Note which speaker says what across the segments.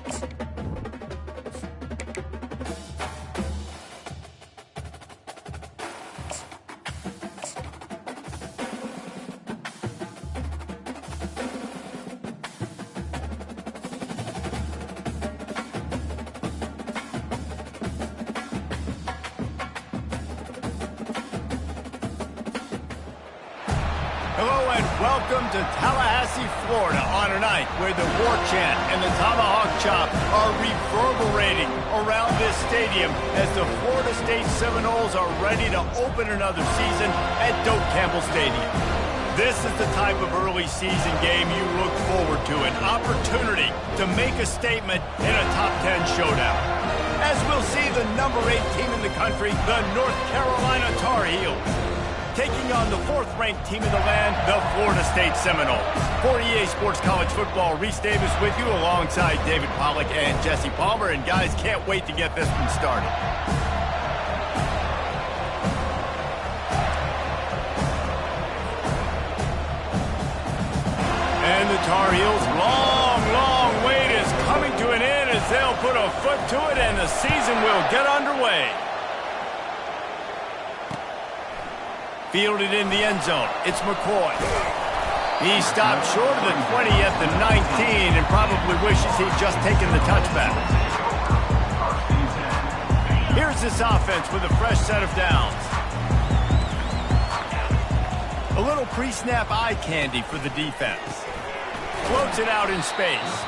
Speaker 1: Hello and welcome to Tallahassee, Florida on a night where the war chant and the tomahawk chop are reverberating around this stadium as the Florida State Seminoles are ready to open another season at Doak Campbell Stadium. This is the type of early season game you look forward to, an opportunity to make a statement in a top 10 showdown. As we'll see the number 8 team in the country, the North Carolina Tar Heels, taking on the 4th-ranked team in the land, the Florida State Seminoles. For EA Sports College Football, Reese Davis with you alongside David Pollack and Jesse Palmer. And guys, can't wait to get this one started. And the Tar Heels' long wait is coming to an end as they'll put a foot to it and the season will get underway. Fielded in the end zone. It's McCoy. He stopped short of the 20 at the 19 and probably wishes he'd just taken the touchback. Here's this offense with a fresh set of downs. A little pre-snap eye candy for the defense. Floats it out in space.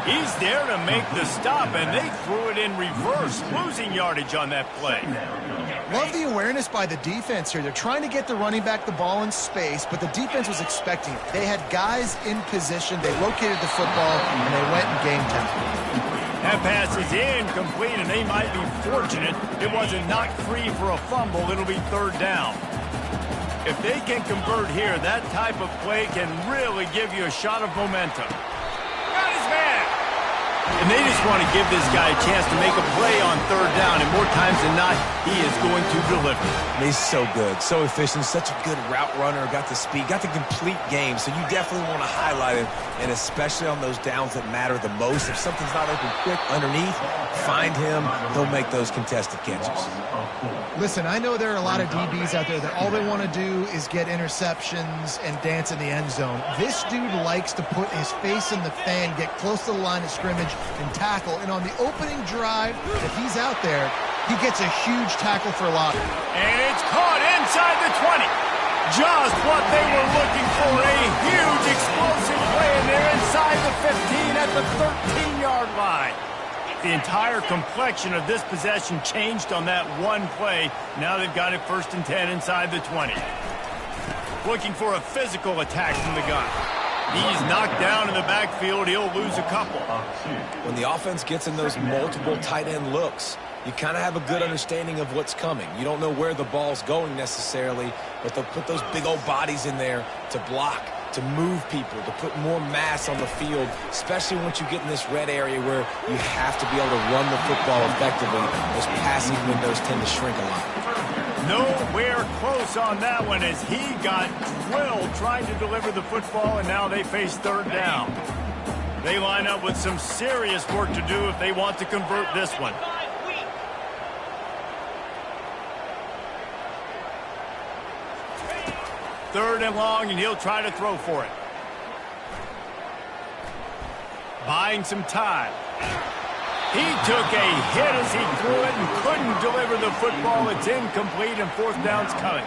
Speaker 1: He's there to make the stop, and they threw it in reverse, losing yardage on that play.
Speaker 2: Love the awareness by the defense here. They're trying to get the running back the ball in space, but the defense was expecting it. They had guys in position. They located the football, and they went and game time.
Speaker 1: That pass is incomplete, and they might be fortunate it wasn't knocked free for a fumble. It'll be 3rd down. If they can convert here, that type of play can really give you a shot of momentum. Got his man! And they just want to give this guy a chance to make a play on 3rd down, and more times than not, he is going to deliver.
Speaker 3: He's so good, so efficient, such a good route runner, got the speed, got the complete game, so you definitely want to highlight him, and especially on those downs that matter the most. If something's not open quick underneath, find him, he'll make those contested catches.
Speaker 2: Listen, I know there are a lot of DBs out there that all they want to do is get interceptions and dance in the end zone. This dude likes to put his face in the fan, get close to the line of scrimmage, and tackle. And on the opening drive, if he's out there, he gets a huge tackle for a loss.
Speaker 1: And it's caught inside the 20. Just what they were looking for, a huge explosive play, and they're inside the 15 at the 13-yard line. The entire complexion of this possession changed on that one play. Now they've got it 1st and 10 inside the 20. Looking for a physical attack from the gun. He's knocked down in the backfield. He'll lose a couple.
Speaker 3: When the offense gets in those multiple tight end looks, you kind of have a good understanding of what's coming. You don't know where the ball's going necessarily, but they'll put those big old bodies in there to block, to move people, to put more mass on the field, especially once you get in this red area where you have to be able to run the football effectively. Those passing windows tend to shrink a lot.
Speaker 1: Nowhere close on that one as he got drilled trying to deliver the football, and now they face 3rd down. They line up with some serious work to do if they want to convert this one. Third and long, and he'll try to throw for it. Buying some time. He took a hit as he threw it and couldn't deliver the football. It's incomplete, and 4th down's coming.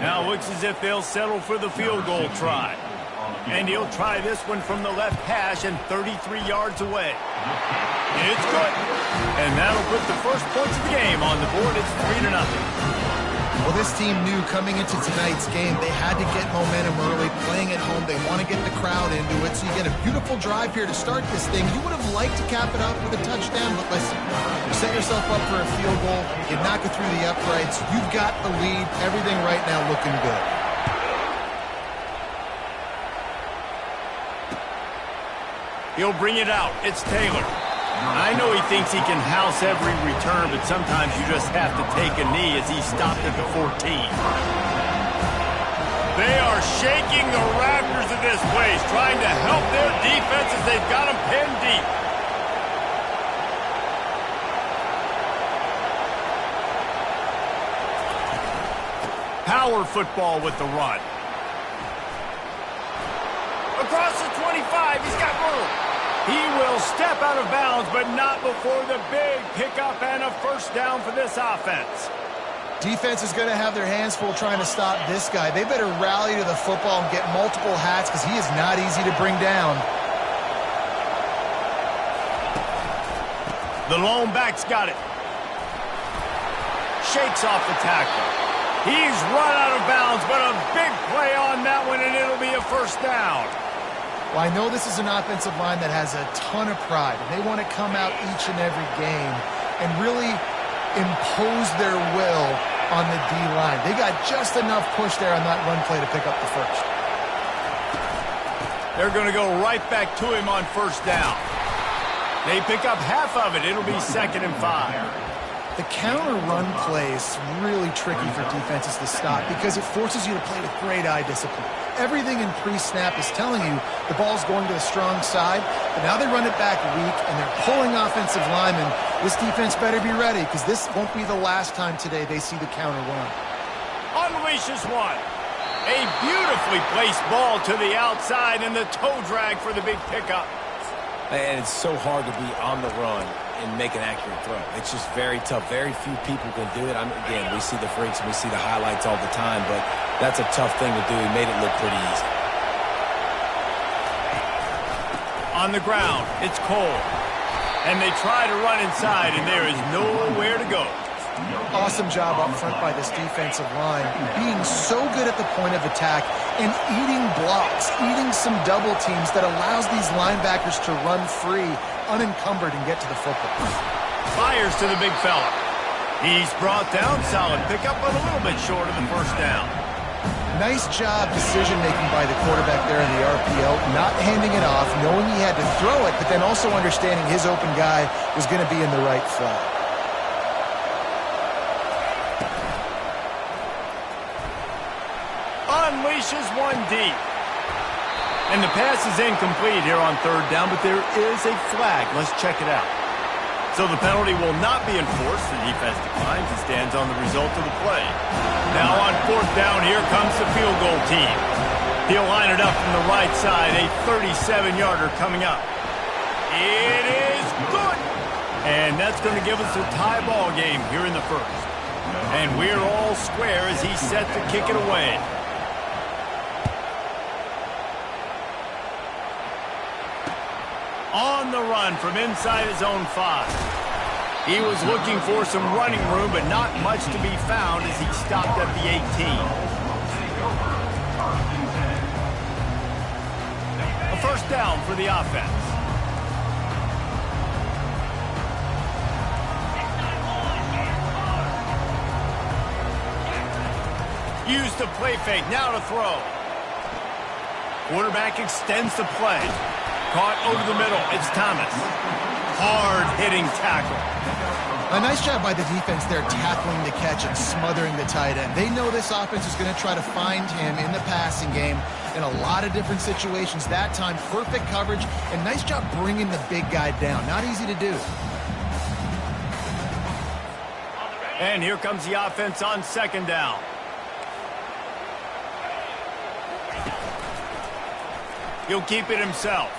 Speaker 1: Now it looks as if they'll settle for the field goal try. And he'll try this one from the left hash and 33 yards away. It's good. And that'll put the first points of the game on the board. It's 3-0.
Speaker 2: Well, this team knew coming into tonight's game they had to get momentum early, playing at home. They want to get the crowd into it, so you get a beautiful drive here to start this thing. You would have liked to cap it up with a touchdown, but listen, you set yourself up for a field goal, you knock it through the uprights, you've got the lead, everything right now looking good.
Speaker 1: He'll bring it out. It's Taylor. I know he thinks he can house every return, but sometimes you just have to take a knee as he stopped at the 14. They are shaking the rafters of this place, trying to help their defense as they've got them pinned deep. power football with the run. Across the 25, he's got room. He will step out of bounds, but not before the big pickup and a first down for this offense.
Speaker 2: Defense is going to have their hands full trying to stop this guy. They better rally to the football and get multiple hats because he is not easy to bring down.
Speaker 1: The lone back's got it. Shakes off the tackle. He's run out of bounds, but a big play on that one, and it'll be a first down.
Speaker 2: Well, I know this is an offensive line that has a ton of pride, and they want to come out each and every game and really impose their will on the D-line. They got just enough push there on that run play to pick up the first.
Speaker 1: They're going to go right back to him on first down. They pick up half of it. It'll be 2nd and 5.
Speaker 2: The counter run play is really tricky for defenses to stop because it forces you to play with great eye discipline. Everything in pre-snap is telling you the ball's going to the strong side, but now they run it back weak, and they're pulling offensive linemen. This defense better be ready because this won't be the last time today they see the counter run.
Speaker 1: Unleashes one. A beautifully placed ball to the outside, and the toe drag for the big pickup.
Speaker 3: And it's so hard to be on the run and make an accurate throw. It's just very tough. Very few people can do it. Again, we see the freaks and we see the highlights all the time, but that's a tough thing to do. He made it look pretty easy.
Speaker 1: On the ground, it's Cole. And they try to run inside, and there is nowhere to go.
Speaker 2: Awesome job up front by this defensive line, being so good at the point of attack and eating blocks, eating some double teams that allows these linebackers to run free, unencumbered, and get to the football.
Speaker 1: Fires to the big fella. He's brought down, solid pickup, but a little bit short of the first down.
Speaker 2: Nice job decision-making by the quarterback there in the RPO, not handing it off, knowing he had to throw it, but then also understanding his open guy was going to be in the right flat.
Speaker 1: Unleashes one deep. And the pass is incomplete here on 3rd down, but there is a flag. Let's check it out. So the penalty will not be enforced. The defense declines and stands on the result of the play. Now on 4th down, here comes the field goal team. He'll line it up from the right side, a 37-yarder coming up. It is good. And that's going to give us a tie ball game here in the first. And we're all square as he's set to kick it away. On the run from inside his own 5. He was looking for some running room, but not much to be found as he stopped at the 18. A first down for the offense. Use the play fake, now to throw. Quarterback extends the play. Caught over the middle, it's Thomas. Hard-hitting tackle.
Speaker 2: A nice job by the defense there tackling the catch and smothering the tight end. They know this offense is going to try to find him in the passing game in a lot of different situations. That time, perfect coverage, and nice job bringing the big guy down. Not easy to do.
Speaker 1: And here comes the offense on 2nd down. He'll keep it himself.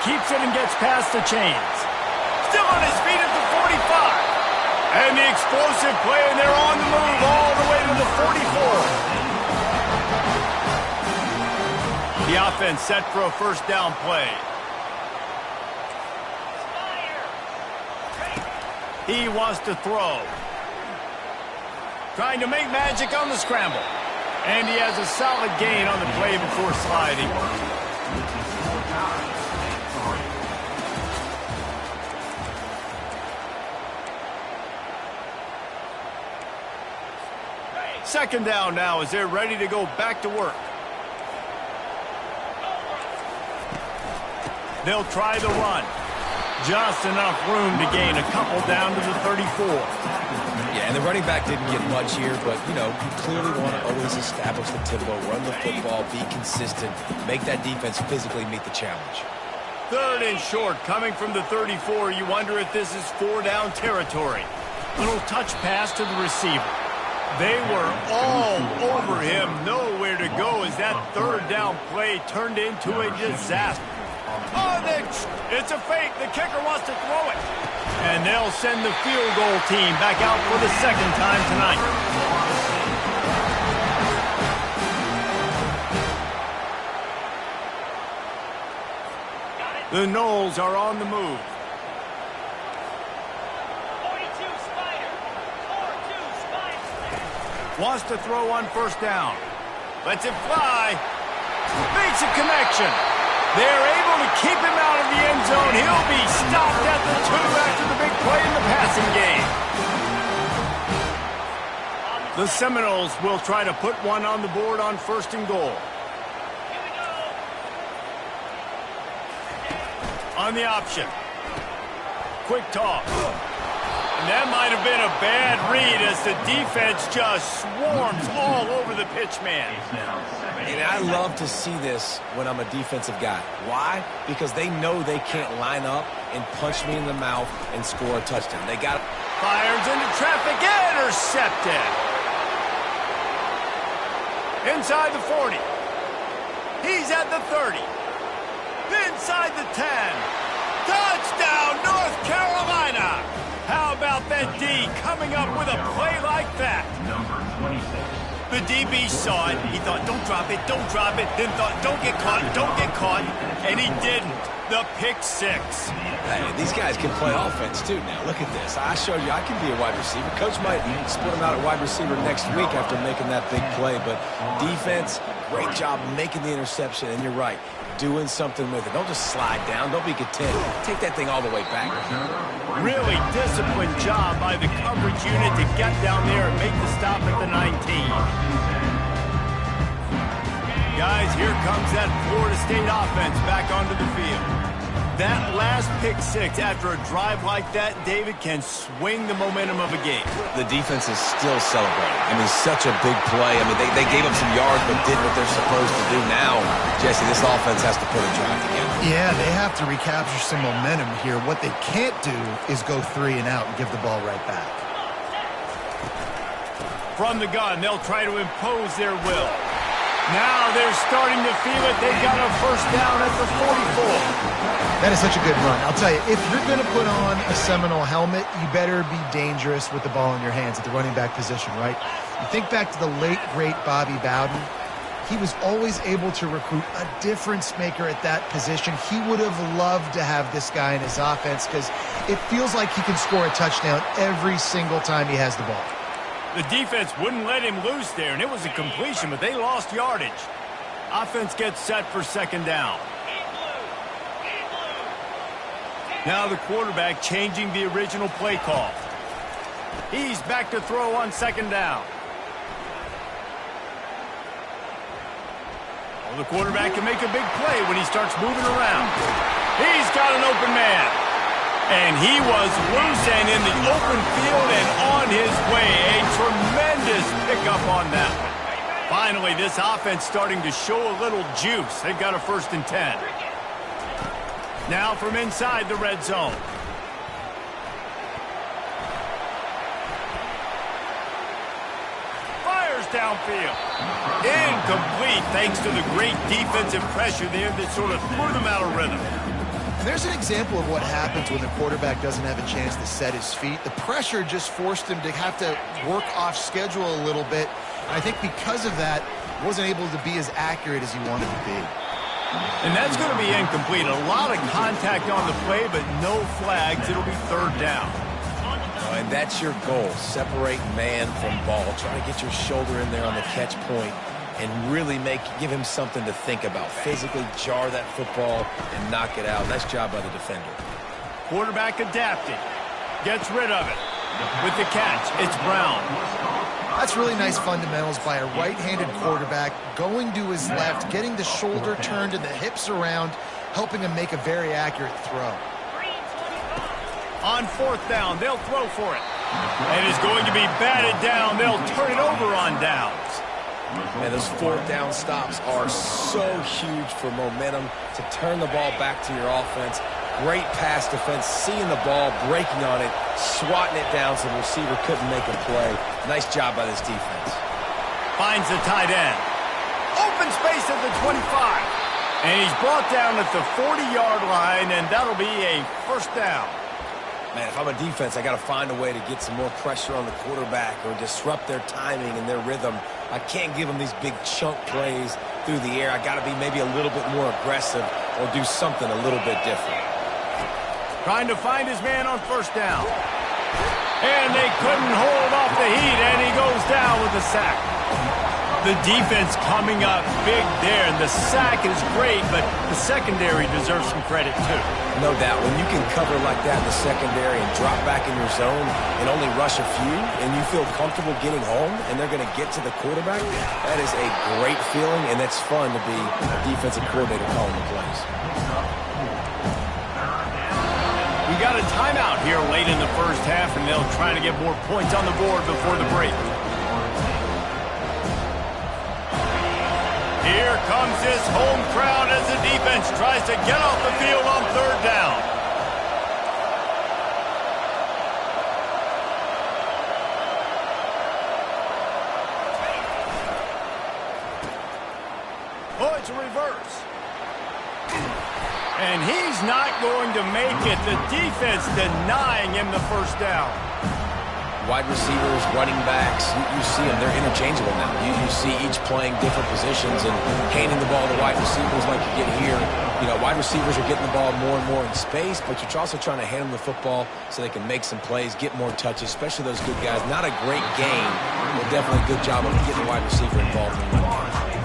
Speaker 1: Keeps it and gets past the chains. Still on his feet at the 45. And the explosive play, and they're on the move all the way to the 44. The offense set for a first down play. He wants to throw. Trying to make magic on the scramble. And he has a solid gain on the play before sliding. Second down now as they're ready to go back to work. They'll try the run. Just enough room to gain a couple down to the 34.
Speaker 3: Yeah, and the running back didn't get much here, but, you clearly want to always establish the tempo, run the football, be consistent, make that defense physically meet the challenge.
Speaker 1: 3rd and short coming from the 34. You wonder if this is 4-down territory. Little touch pass to the receiver. They were all over him, nowhere to go as that third down play turned into a disaster. Oh, it's a fake. The kicker wants to throw it. And they'll send the field goal team back out for the second time tonight. The Noles are on the move. Wants to throw on first down. Lets it fly. Makes a connection. They're able to keep him out of the end zone. He'll be stopped at the 2 after the big play in the passing game. The Seminoles will try to put one on the board on first and goal. On the option. Quick toss. And that might have been a bad read as the defense just swarms all over the pitch man.
Speaker 3: And I love to see this when I'm a defensive guy. Why? Because they know they can't line up and punch me in the mouth and score a touchdown. They got
Speaker 1: Fires into traffic, intercepted. Inside the 40. He's at the 30. Inside the 10. Touchdown, North Carolina. How about that D coming up with a play like that?
Speaker 4: Number 26.
Speaker 1: The DB saw it. He thought, don't drop it, don't drop it. Then thought, don't get caught, don't get caught. And he didn't. The pick six.
Speaker 3: Hey, these guys can play offense, too, now. Look at this. I showed you I can be a wide receiver. Coach might split him out at wide receiver next week after making that big play. But defense, great job making the interception. And you're right, doing something with it. Don't just slide down. Don't be content. Take that thing all the way back.
Speaker 1: Really disciplined job by the coverage unit to get down there and make the stop at the 19. Guys, here comes that Florida State offense back onto the field. That last pick six after a drive like that, David, can swing the momentum of a game.
Speaker 3: The defense is still celebrating. I mean, such a big play. I mean, they gave up some yards but did what they're supposed to do. Now, Jesse, this offense has to put a drive together.
Speaker 2: Yeah, they have to recapture some momentum here. What they can't do is go 3 and out and give the ball right back.
Speaker 1: From the gun, they'll try to impose their will. Now they're starting to feel it. They got a first down at the 44.
Speaker 2: That is such a good run. I'll tell you, if you're going to put on a Seminole helmet, you better be dangerous with the ball in your hands at the running back position, right? You think back to the late, great Bobby Bowden. He was always able to recruit a difference maker at that position. He would have loved to have this guy in his offense because it feels like he can score a touchdown every single time he has the ball.
Speaker 1: The defense wouldn't let him loose there, and it was a completion, but they lost yardage. Offense gets set for second down. Now the quarterback changing the original play call. He's back to throw on second down. Well, the quarterback can make a big play when he starts moving around. He's got an open man. And he was loose and in the open field and on his way. A tremendous pickup on that one. Finally, this offense starting to show a little juice. They've got a 1st and 10. Now from inside the red zone. Fires downfield. Incomplete thanks to the great defensive pressure there that sort of threw them out of rhythm.
Speaker 2: There's an example of what happens when the quarterback doesn't have a chance to set his feet. The pressure just forced him to have to work off schedule a little bit. And I think because of that, wasn't able to be as accurate as he wanted to be.
Speaker 1: And that's going to be incomplete. A lot of contact on the play, but no flags. It'll be 3rd down.
Speaker 3: And that's your goal. Separate man from ball. Try to get your shoulder in there on the catch point and really give him something to think about. Physically jar that football and knock it out. Nice job by the defender.
Speaker 1: Quarterback adapting. Gets rid of it. With the catch, it's Brown.
Speaker 2: That's really nice fundamentals by a right-handed quarterback, going to his left, getting the shoulder turned and the hips around, helping him make a very accurate throw.
Speaker 1: On 4th down, they'll throw for it. And it's going to be batted down. They'll turn it over on downs.
Speaker 3: Man, those 4th down stops are so huge for momentum to turn the ball back to your offense. Great pass defense, seeing the ball, breaking on it, swatting it down so the receiver couldn't make a play. Nice job by this defense.
Speaker 1: Finds the tight end. Open space at the 25. And he's brought down at the 40-yard line, and that'll be a first down.
Speaker 3: Man, if I'm a defense, I got to find a way to get some more pressure on the quarterback or disrupt their timing and their rhythm. I can't give them these big chunk plays through the air. I got to be maybe a little bit more aggressive or do something a little bit different.
Speaker 1: Trying to find his man on first down. And they couldn't hold off the heat, and he goes down with a sack. The defense coming up big there, and the sack is great, but the secondary deserves some credit too.
Speaker 3: No doubt. When you can cover like that in the secondary and drop back in your zone and only rush a few, and you feel comfortable getting home, and they're going to get to the quarterback, that is a great feeling, and it's fun to be a defensive coordinator calling the plays.
Speaker 1: We got a timeout here late in the first half, and they'll try to get more points on the board before the break. Here comes this home crowd as the defense tries to get off the field on third down. Oh, it's a reverse. And he's not going to make it. The defense denying him the first down.
Speaker 3: Wide receivers, running backs, you see them. They're interchangeable now. You see each playing different positions and handing the ball to wide receivers like you get here. You know, wide receivers are getting the ball more and more in space, but you're also trying to hand them the football so they can make some plays, get more touches, especially those good guys. Not a great game, but definitely a good job of getting the wide receiver involved in the run game.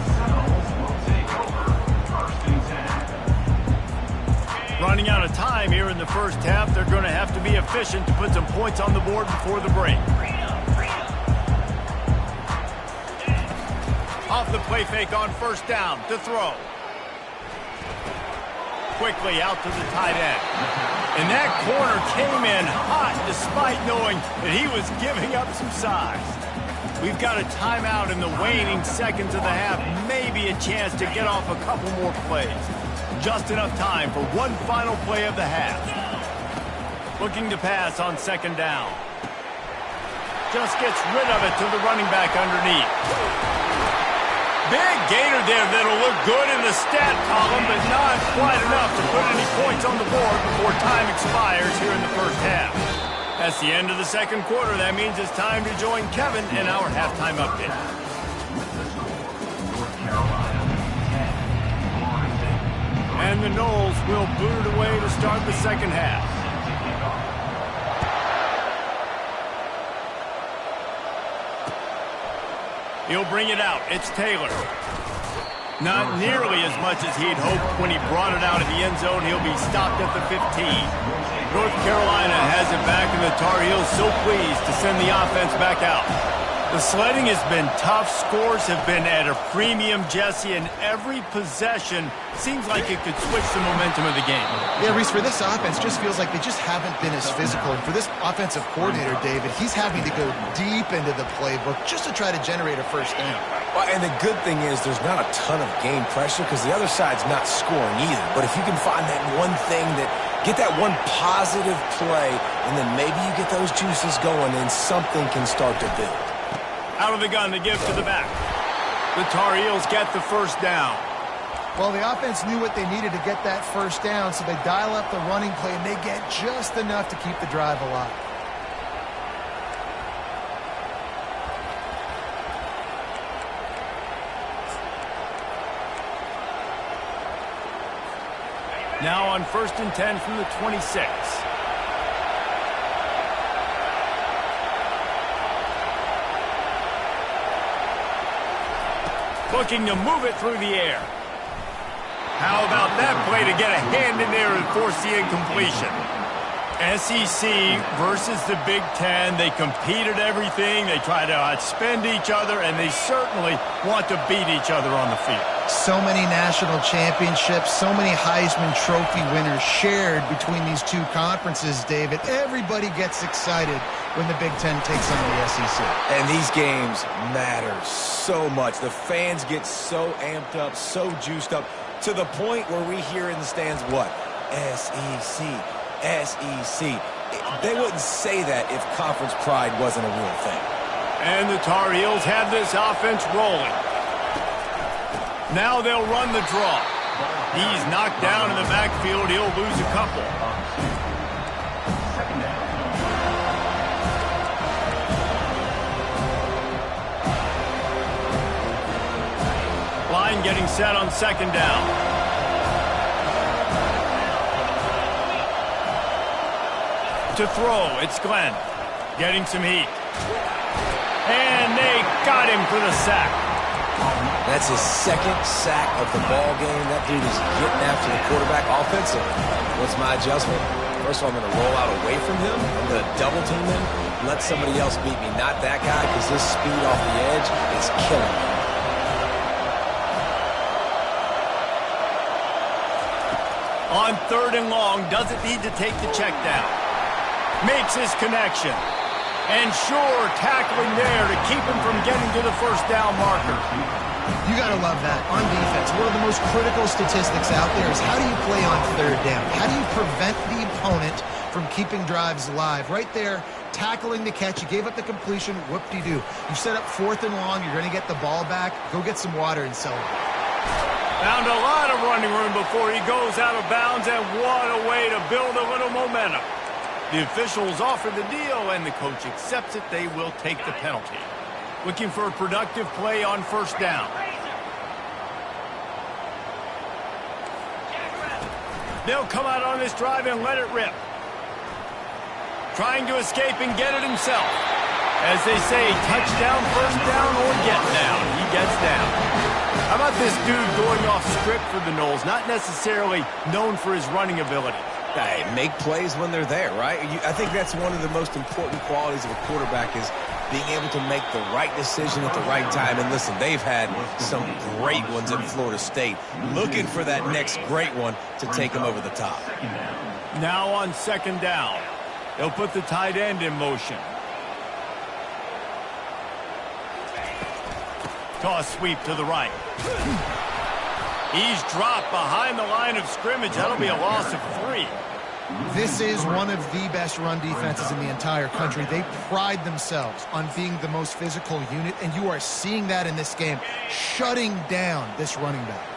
Speaker 1: Running out of time here in the first half. They're going to have to be efficient to put some points on the board before the break. Off the play fake on first down to throw. Quickly out to the tight end. And that corner came in hot despite knowing that he was giving up some size. We've got a timeout in the waning seconds of the half. Maybe a chance to get off a couple more plays. Just enough time for one final play of the half. Looking to pass on second down. Just gets rid of it to the running back underneath. Big gainer there that'll look good in the stat column, but not quite enough to put any points on the board before time expires here in the first half. That's the end of the second quarter. That means it's time to join Kevin in our halftime update. And the Noles will boot it away to start the second half. He'll bring it out. It's Taylor. Not nearly as much as he'd hoped when he brought it out of the end zone. He'll be stopped at the 15. North Carolina has it back, and the Tar Heels so pleased to send the offense back out. The sledding has been tough. Scores have been at a premium, Jesse, and every possession seems like it could switch the momentum of the game.
Speaker 2: Yeah, Reese, for this offense, just feels like they just haven't been as physical. And for this offensive coordinator, David, he's having to go deep into the playbook just to try to generate a first down.
Speaker 3: Well, and the good thing is there's not a ton of game pressure because the other side's not scoring either. But if you can find that one thing that get that one positive play, and then maybe you get those juices going, and something can start to build.
Speaker 1: Out of the gun to give to the back. The Tar Heels get the first down.
Speaker 2: Well, the offense knew what they needed to get that first down, so they dial up the running play, and they get just enough to keep the drive alive.
Speaker 1: Now on 1st and 10 from the 26. Looking to move it through the air. How about that play to get a hand in there and force the incompletion? SEC versus the Big Ten. They compete at everything. They try to outspend each other, and they certainly want to beat each other on the field.
Speaker 2: So many national championships, so many Heisman Trophy winners shared between these two conferences, David. Everybody gets excited when the Big Ten takes on the SEC.
Speaker 3: And these games matter so much. The fans get so amped up, so juiced up, to the point where we hear in the stands, what? SEC, SEC. They wouldn't say that if conference pride wasn't a real thing.
Speaker 1: And the Tar Heels have this offense rolling. Now they'll run the draw. He's knocked down in the backfield. He'll lose a couple. Line getting set on second down. To throw, it's Glenn. Getting some heat. And they got him for the sack.
Speaker 3: That's his second sack of the ball game. That dude is getting after the quarterback offensively. What's my adjustment? First of all, I'm going to roll out away from him. I'm going to double team him. Let somebody else beat me. Not that guy, because his speed off the edge is killing me.
Speaker 1: On third and long, doesn't need to take the check down. Makes his connection. And sure, tackling there to keep him from getting to the first down marker.
Speaker 2: You got to love that. On defense, one of the most critical statistics out there is how do you play on third down? How do you prevent the opponent from keeping drives alive? Right there, tackling the catch. You gave up the completion. Whoop-de-doo. You set up fourth and long. You're going to get the ball back. Go get some water and celebrate.
Speaker 1: Found a lot of running room before he goes out of bounds, and what a way to build a little momentum. The officials offer the deal, and the coach accepts it. They will take the penalty. Looking for a productive play on first down. They'll come out on this drive and let it rip. Trying to escape and get it himself. As they say, touchdown, first down, or get down. He gets down. How about this dude going off script for the Noles? Not necessarily known for his running ability.
Speaker 3: Hey, make plays when they're there, right? I think that's one of the most important qualities of a quarterback is being able to make the right decision at the right time. And listen, they've had some great ones at Florida State. Looking for that next great one to take them over the top.
Speaker 1: Now on second down, they'll put the tight end in motion. Toss sweep to the right. He's dropped behind the line of scrimmage. That'll be a loss of 3.
Speaker 2: This is one of the best run defenses in the entire country. They pride themselves on being the most physical unit, and you are seeing that in this game, shutting down this running back.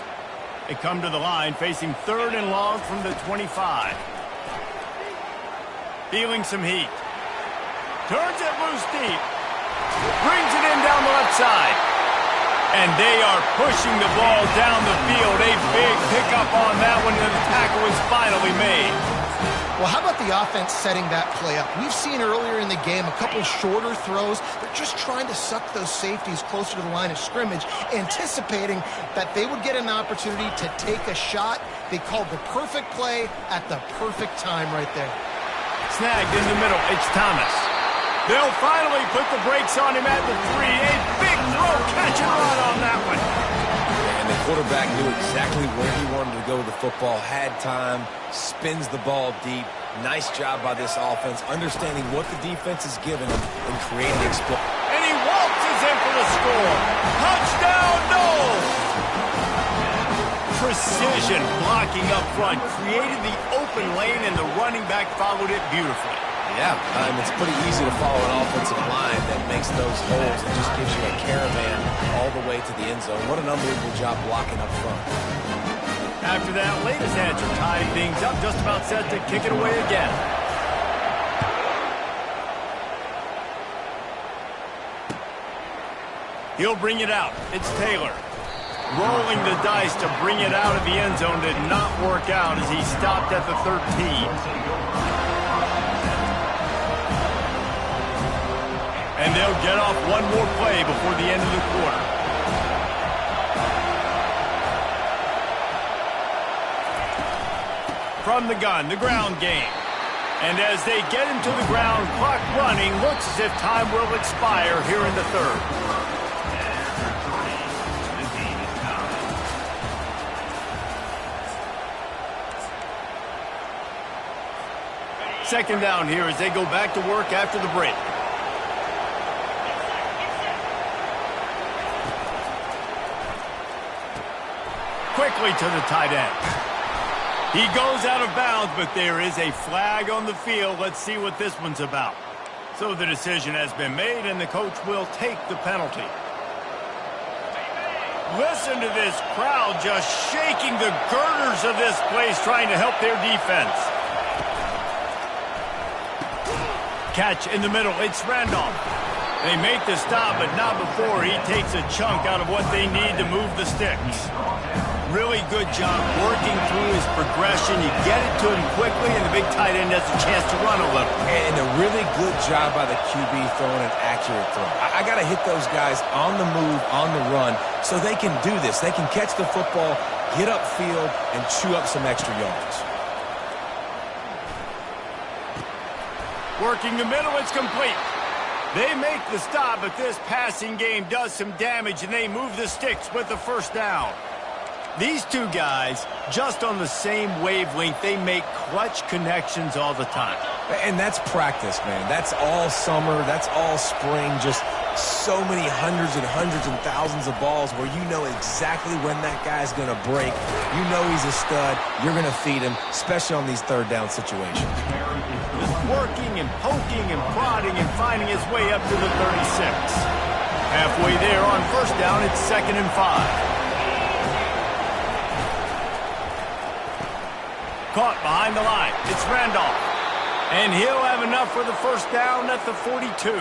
Speaker 1: They come to the line, facing third and long from the 25. Feeling some heat. Turns it loose deep. Brings it in down the left side. And they are pushing the ball down the field. A big pickup on that one, and the tackle is finally made.
Speaker 2: Well, how about the offense setting that play up? We've seen earlier in the game a couple shorter throws. They're just trying to suck those safeties closer to the line of scrimmage, anticipating that they would get an opportunity to take a shot. They called the perfect play at the perfect time right there.
Speaker 1: Snagged in the middle. It's Thomas. They'll finally put the brakes on him at the 3. A big throw, catch and run on that one.
Speaker 3: And the quarterback knew exactly where he wanted to go with the football, had time, spins the ball deep. Nice job by this offense, understanding what the defense is giving him and creating explosion.
Speaker 1: And he waltzes in for the score. Touchdown, Noles! Precision blocking up front, created the open lane, and the running back followed it beautifully.
Speaker 3: Yeah, it's pretty easy to follow an offensive line that makes those holes and just gives you a caravan all the way to the end zone. What an unbelievable job blocking up front.
Speaker 1: After that latest answer tied things up, just about set to kick it away again. He'll bring it out. It's Taylor. Rolling the dice to bring it out of the end zone did not work out as he stopped at the 13. And they'll get off one more play before the end of the quarter. From the gun, the ground game. And as they get him to the ground, clock running, looks as if time will expire here in the third. Second down here as they go back to work after the break. Quickly to the tight end. He goes out of bounds, but there is a flag on the field. Let's see what this one's about. So the decision has been made, and the coach will take the penalty. Listen to this crowd just shaking the girders of this place, trying to help their defense. Catch in the middle. It's Randolph. They make the stop, but not before he takes a chunk out of what they need to move the sticks. Really good job working through his progression. You get it to him quickly, and the big tight end has a chance to run a little.
Speaker 3: And a really good job by the QB throwing an accurate throw. I got to hit those guys on the move, on the run, so they can do this. They can catch the football, get upfield, and chew up some extra yards.
Speaker 1: Working the middle, it's complete. They make the stop, but this passing game does some damage, and they move the sticks with the first down. These two guys, just on the same wavelength, they make clutch connections all the time.
Speaker 3: And that's practice, man. That's all summer. That's all spring. Just so many hundreds and thousands of balls where you know exactly when that guy's going to break. You know he's a stud. You're going to feed him, especially on these third down situations.
Speaker 1: Just working and poking and prodding and finding his way up to the 36. Halfway there on first down, it's 2nd and 5. Caught behind the line. It's Randolph. And he'll have enough for the first down at the 42.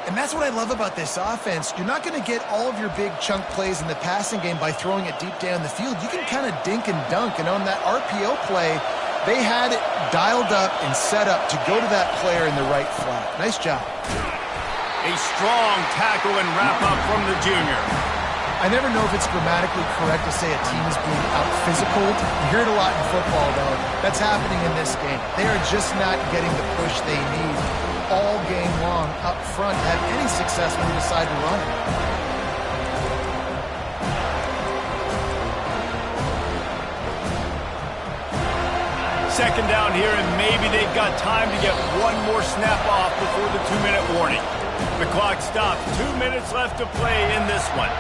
Speaker 2: And that's what I love about this offense. You're not going to get all of your big chunk plays in the passing game by throwing it deep down the field. You can kind of dink and dunk. And on that RPO play, they had it dialed up and set up to go to that player in the right flat. Nice job.
Speaker 1: A strong tackle and wrap up from the junior.
Speaker 2: I never know if it's grammatically correct to say a team is being out-physicaled. You hear it a lot in football, though. That's happening in this game. They are just not getting the push they need all game long up front to have any success when they decide to run it.
Speaker 1: Second down here, and maybe they've got time to get one more snap off before the 2-minute warning. The clock stops. 2 minutes left to play in this one.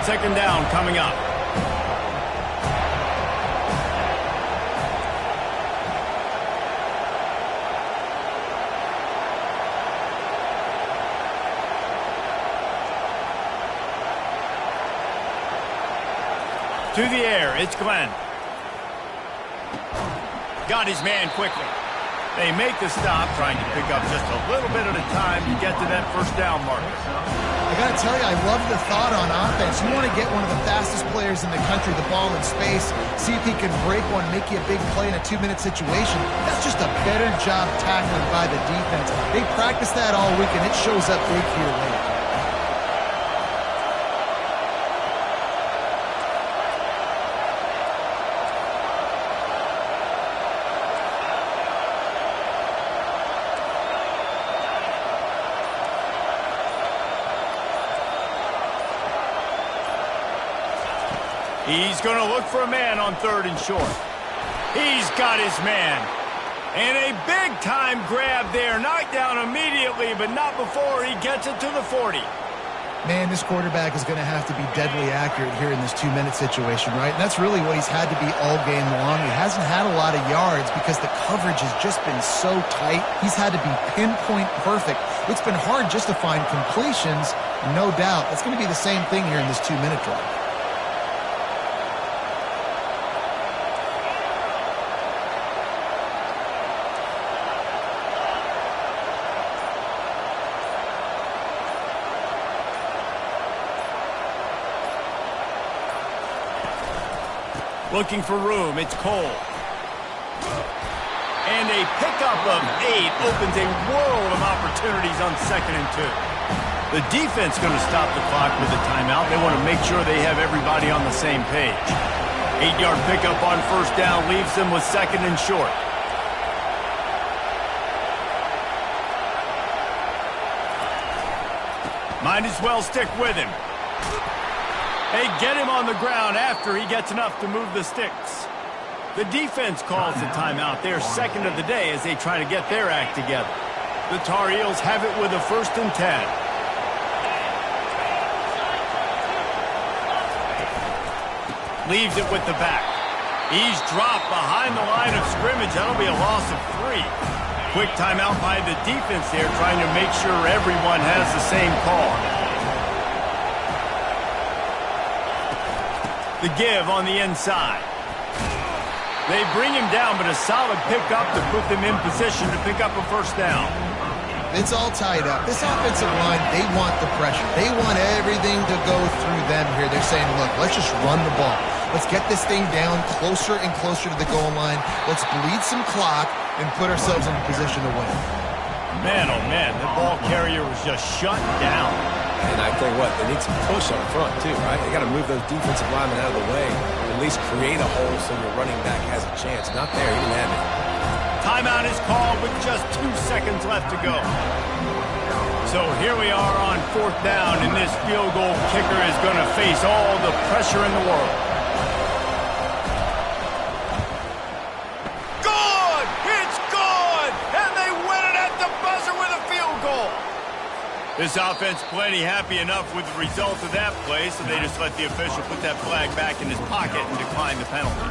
Speaker 1: Second down coming up. To the air, it's Glenn. Got his man quickly. They make the stop, trying to pick up just a little bit at a time to get to that first down marker.
Speaker 2: I got to tell you, I love the thought on offense. You want to get one of the fastest players in the country the ball in space, see if he can break one, make you a big play in a 2-minute situation. That's just a better job tackling by the defense. They practice that all week, and it shows up big here late.
Speaker 1: He's going to look for a man on 3rd and short. He's got his man. And a big-time grab there. Knocked down immediately, but not before he gets it to the 40.
Speaker 2: Man, this quarterback is going to have to be deadly accurate here in this 2-minute situation, right? And that's really what he's had to be all game long. He hasn't had a lot of yards because the coverage has just been so tight. He's had to be pinpoint perfect. It's been hard just to find completions, no doubt. That's going to be the same thing here in this 2-minute drive.
Speaker 1: Looking for room, it's Cole. And a pickup of 8 opens a world of opportunities on 2nd and 2. The defense going to stop the clock with a timeout. They want to make sure they have everybody on the same page. 8-yard pickup on first down leaves them with 2nd and short. Might as well stick with him. They get him on the ground after he gets enough to move the sticks. The defense calls the timeout. They're 2nd of the day as they try to get their act together. The Tar Heels have it with a 1st and 10. Leaves it with the back. He's dropped behind the line of scrimmage. That'll be a loss of 3. Quick timeout by the defense there, trying to make sure everyone has the same call. The give on the inside. They bring him down, but a solid pickup to put them in position to pick up a first down.
Speaker 2: It's all tied up. This offensive line, they want the pressure. They want everything to go through them here. They're saying, look, let's just run the ball. Let's get this thing down closer and closer to the goal line. Let's bleed some clock and put ourselves in a position to win.
Speaker 1: Man, oh man, the ball carrier was just shut down.
Speaker 3: And I tell you what, they need some push up front too, right? They got to move those defensive linemen out of the way, at least create a hole so your running back has a chance. Not there, he didn't have it.
Speaker 1: Timeout is called with just 2 seconds left to go. So here we are on 4th down, and this field goal kicker is going to face all the pressure in the world. Good! It's good! And they win it at the buzzer with a field goal. This offense plenty happy enough with the result of that play, so they just let the official put that flag back in his pocket and decline the penalty.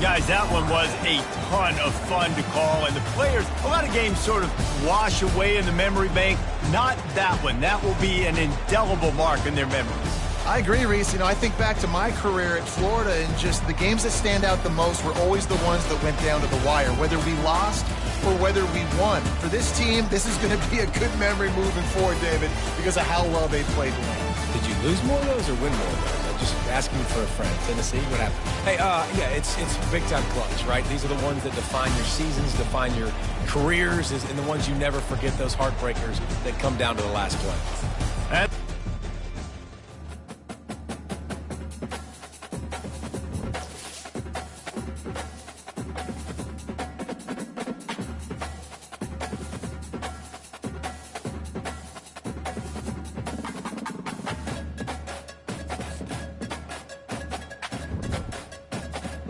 Speaker 1: Guys, that one was a ton of fun to call, and the players, a lot of games sort of wash away in the memory bank. Not that one. That will be an indelible mark in their memories.
Speaker 2: I agree, Reese. You know, I think back to my career at Florida, and just the games that stand out the most were always the ones that went down to the wire, whether we lost or whether we won. For this team, this is going to be a good memory moving forward, David, because of how well they played tonight.
Speaker 3: Did you lose more of those or win more of those? I'm just asking for a friend. Tennessee, what happened? Hey, yeah, it's big-time clutch, right? These are the ones that define your seasons, define your careers, and the ones you never forget, those heartbreakers that come down to the last play.